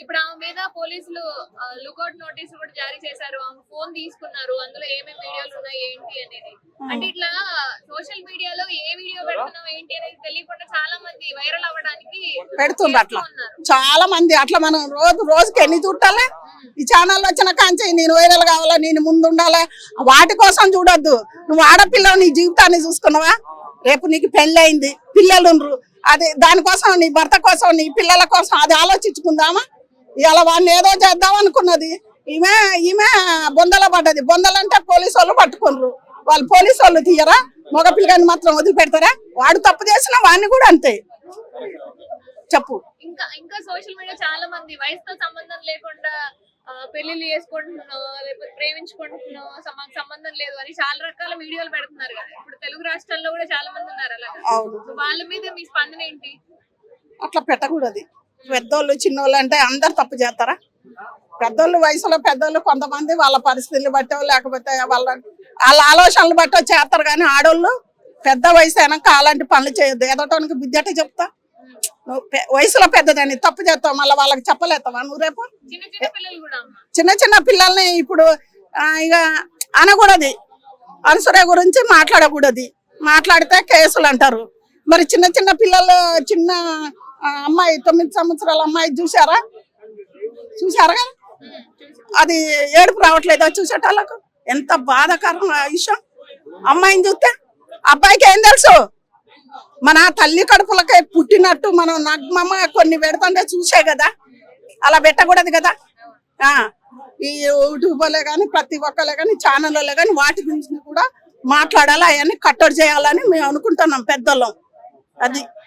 ఇప్పుడు ఆమె మీద పోలీసులు లుకౌట్ నోటీస్ కూడా జారీ చేశారు. ఆమె ఫోన్ తీసుకున్నారు. అందులో ఏమేమి వీడియోలు ఉన్నాయి ఏంటి అనేది. అంటే ఇట్లా సోషల్ మీడియాలో ఏ వీడియో పెడుతున్నాం ఏంటి అనేది తెలియకుండా చాలా మంది వైరల్ అవ్వడానికి పెడుతుండ్రు. అట్లా చాలా మంది అట్లా మనం రోజుకి ఎన్ని చూడాలి. ఈ ఛానల్ వచ్చిన కాంచి నేను వైరల్ కావాలా, నేను ముందు ఉండాలా, వాటి కోసం చూడొద్దు. నువ్వు ఆడపిల్ల నీ జీవితాన్ని చూసుకున్నావా? రేపు నీకు పెళ్లి అయింది, పిల్లలు అది దానికోసం నీ భర్త కోసం నీ పిల్లల కోసం అది ఆలోచించుకుందామా? ఇలా వాడిని ఏదో చేద్దాం అనుకున్నది. ఈమె బొందల పడ్డది. బొందలంటే పోలీసు వాళ్ళు పట్టుకున్నారు. వాళ్ళు పోలీసు వాళ్ళు తీయరా? మగ పిల్లగాని మాత్రం వదిలిపెడతారా? వాడు తప్పు చేసిన వాడిని కూడా అంతే. చెప్పు. ఇంకా సోషల్ మీడియా చాలా మంది వయసుతో సంబంధం లేకుండా పెళ్లిళ్ళు చేసుకుంటున్నాం, లేకపోతే ప్రేమించుకుంటున్నాం, సంబంధం లేదు అని చాలా రకాల వీడియోలు పెడుతున్నారు కదా. ఇప్పుడు తెలుగు రాష్ట్రాల్లో కూడా చాలా మంది ఉన్నారు అలా. వాళ్ళ మీద మీ స్పందన ఏంటి? అట్లా పెట్టకూడదు. పెద్దోళ్ళు చిన్నోళ్ళు అంటే అందరు తప్పు చేస్తారా? పెద్దోళ్ళు వయసులో పెద్దోళ్ళు కొంతమంది వాళ్ళ పరిస్థితులు బట్టో లేకపోతే వాళ్ళ ఆలోచనలు బట్టో చేస్తారు. కానీ ఆడోళ్ళు పెద్ద వయసు అయినాక అలాంటి పనులు చేయొద్దు. ఎదటానికి బుద్ధి చెప్తా. వయసులో పెద్దదని తప్పు చేస్తావు, మళ్ళీ వాళ్ళకి చెప్పలేస్తావా నువ్వు? రేపు చిన్న చిన్న పిల్లల్ని ఇప్పుడు ఇక అనకూడదు. అనుసరే గురించి మాట్లాడకూడదు. మాట్లాడితే కేసులు అంటారు. మరి చిన్న చిన్న పిల్లలు, చిన్న అమ్మాయి 9 సంవత్సరాల అమ్మాయి చూసారా కదా? అది ఏడుపు రావట్లేదా చూసేటాళ్ళకు? ఎంత బాధాకరం ఆ విషయం. అమ్మాయిని చూస్తే అబ్బాయికి ఏం తెలుసు? మన తల్లి కడుపులకే పుట్టినట్టు మనం నగ్మమ్మ కొన్ని పెడుతుంటే చూసే కదా. అలా పెట్టకూడదు కదా. ఈ యూట్యూబ్లో కానీ ప్రతి ఒక్కలే కానీ ఛానల్లో కానీ వాటి గురించి కూడా మాట్లాడాలి. అవన్నీ కట్టడి చేయాలని మేము అనుకుంటున్నాం పెద్దోళ్ళం. అది